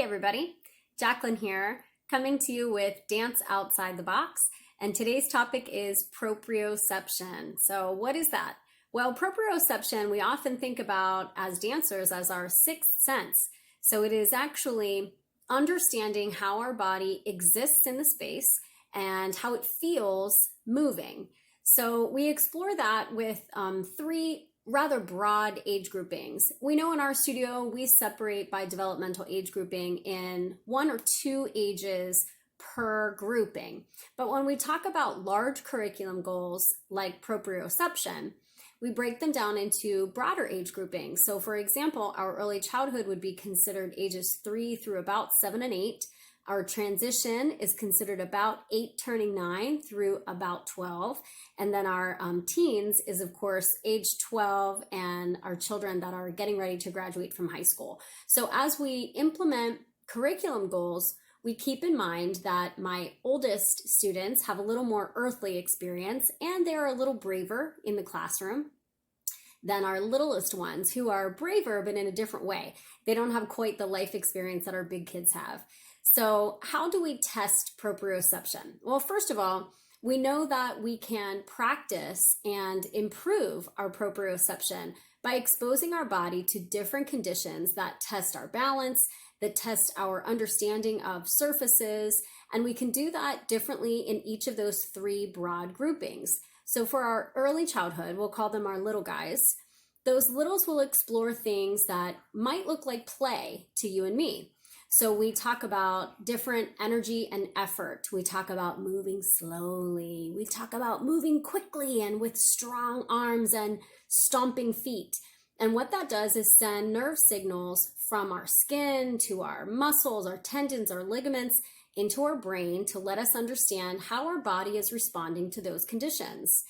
everybody, Jacqueline here, coming to you with Dance Outside the Box, and today's topic is proprioception. So what is that? Well, proprioception we often think about as dancers as our sixth sense. So it is actually understanding how our body exists in the space and how it feels moving. So we explore that with three rather broad age groupings. We know in our studio we separate by developmental age grouping in 1 or 2 ages per grouping. But when we talk about large curriculum goals like proprioception, we break them down into broader age groupings. So for example, our early childhood would be considered ages 3 through about 7 and 8. Our transition is considered about 8 turning 9 through about 12. And then our teens is, of course, age 12 and our children that are getting ready to graduate from high school. So as we implement curriculum goals, we keep in mind that my oldest students have a little more earthly experience and they're a little braver in the classroom than our littlest ones, who are braver but in a different way. They don't have quite the life experience that our big kids have. So how do we test proprioception? Well, first of all, we know that we can practice and improve our proprioception by exposing our body to different conditions that test our balance, that test our understanding of surfaces, and we can do that differently in each of those 3 broad groupings. So for our early childhood, we'll call them our little guys. Those littles will explore things that might look like play to you and me. So we talk about different energy and effort. We talk about moving slowly. We talk about moving quickly and with strong arms and stomping feet. And what that does is send nerve signals from our skin to our muscles, our tendons, our ligaments into our brain to let us understand how our body is responding to those conditions.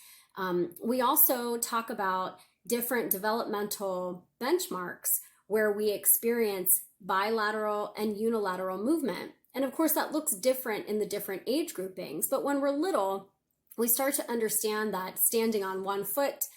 We also talk about different developmental benchmarks where we experience bilateral and unilateral movement. And of course, that looks different in the different age groupings. But when we're little, we start to understand that standing on 1 foot,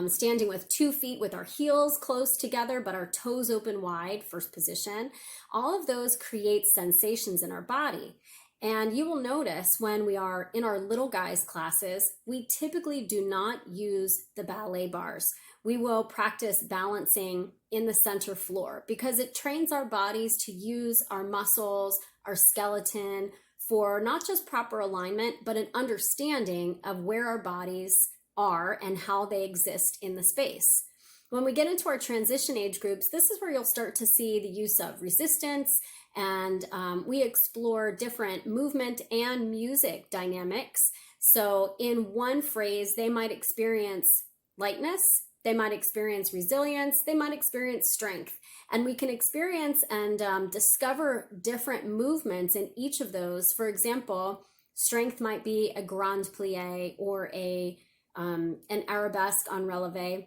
standing with 2 feet with our heels close together, but our toes open wide, first position, all of those create sensations in our body. And you will notice when we are in our little guys classes, we typically do not use the ballet bars. We will practice balancing in the center floor because it trains our bodies to use our muscles, our skeleton for not just proper alignment, but an understanding of where our bodies are and how they exist in the space. When we get into our transition age groups, this is where you'll start to see the use of resistance, and we explore different movement and music dynamics. So in one phrase, they might experience lightness, they might experience resilience, they might experience strength. And we can experience and discover different movements in each of those. For example, strength might be a grand plie or an arabesque en releve.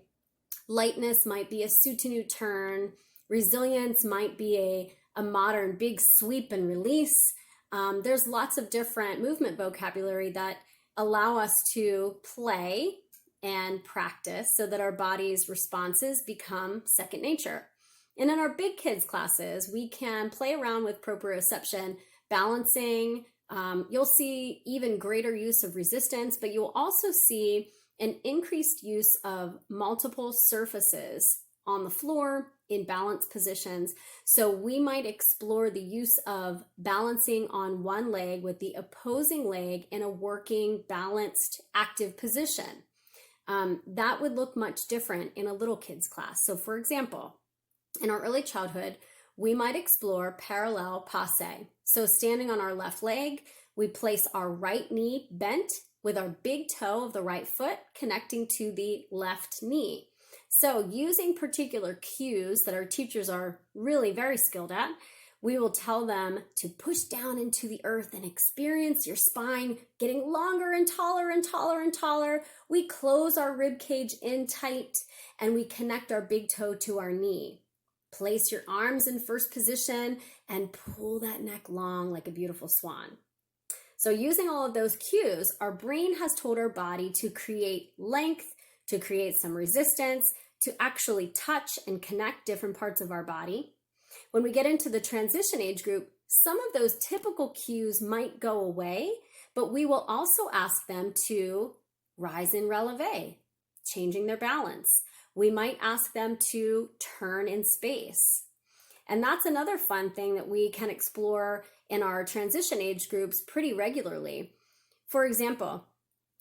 Lightness might be a soutenu turn. Resilience might be a modern big sweep and release. There's lots of different movement vocabulary that allow us to play and practice so that our body's responses become second nature. And in our big kids classes, we can play around with proprioception, balancing. You'll see even greater use of resistance, but you'll also see an increased use of multiple surfaces on the floor in balanced positions. So we might explore the use of balancing on one leg with the opposing leg in a working, balanced, active position. That would look much different in a little kids class. So for example, in our early childhood, we might explore parallel passe. So standing on our left leg, we place our right knee bent with our big toe of the right foot connecting to the left knee. So using particular cues that our teachers are really very skilled at, we will tell them to push down into the earth and experience your spine getting longer and taller and taller and taller. We close our rib cage in tight and we connect our big toe to our knee. Place your arms in first position and pull that neck long like a beautiful swan. So using all of those cues, our brain has told our body to create length, to create some resistance, to actually touch and connect different parts of our body. When we get into the transition age group, some of those typical cues might go away, but we will also ask them to rise in releve, changing their balance. We might ask them to turn in space. And that's another fun thing that we can explore in our transition age groups pretty regularly. For example,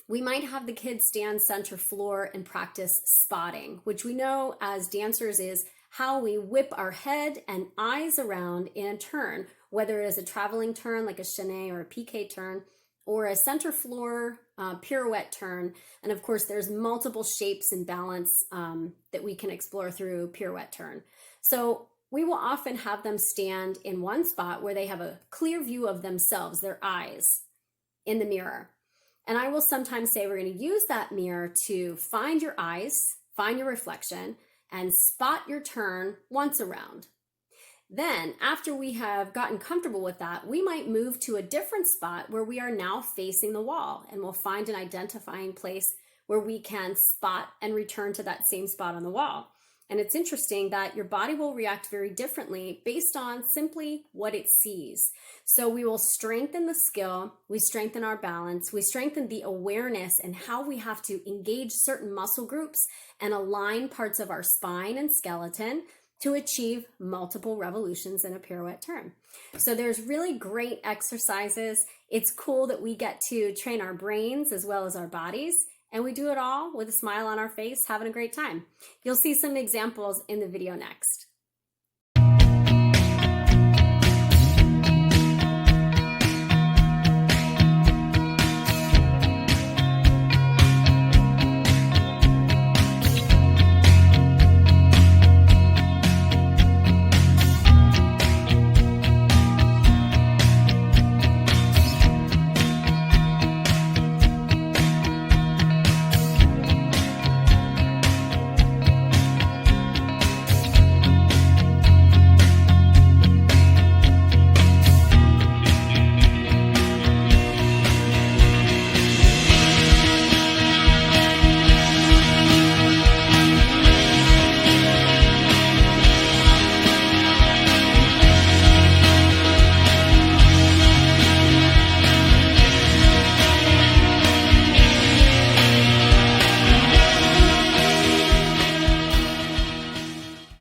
we might have the kids stand center floor and practice spotting, which we know as dancers is how we whip our head and eyes around in a turn, whether it is a traveling turn like a chaîné or a piqué turn, or a center floor pirouette turn. And of course, there's multiple shapes and balance that we can explore through pirouette turn. So we will often have them stand in one spot where they have a clear view of themselves, their eyes, in the mirror. And I will sometimes say we're going to use that mirror to find your eyes, find your reflection, and spot your turn once around. Then, after we have gotten comfortable with that, we might move to a different spot where we are now facing the wall, and we'll find an identifying place where we can spot and return to that same spot on the wall. And it's interesting that your body will react very differently based on simply what it sees. So we will strengthen the skill, we strengthen our balance, we strengthen the awareness and how we have to engage certain muscle groups and align parts of our spine and skeleton to achieve multiple revolutions in a pirouette turn. So there's really great exercises. It's cool that we get to train our brains as well as our bodies, and we do it all with a smile on our face, having a great time. You'll see some examples in the video next.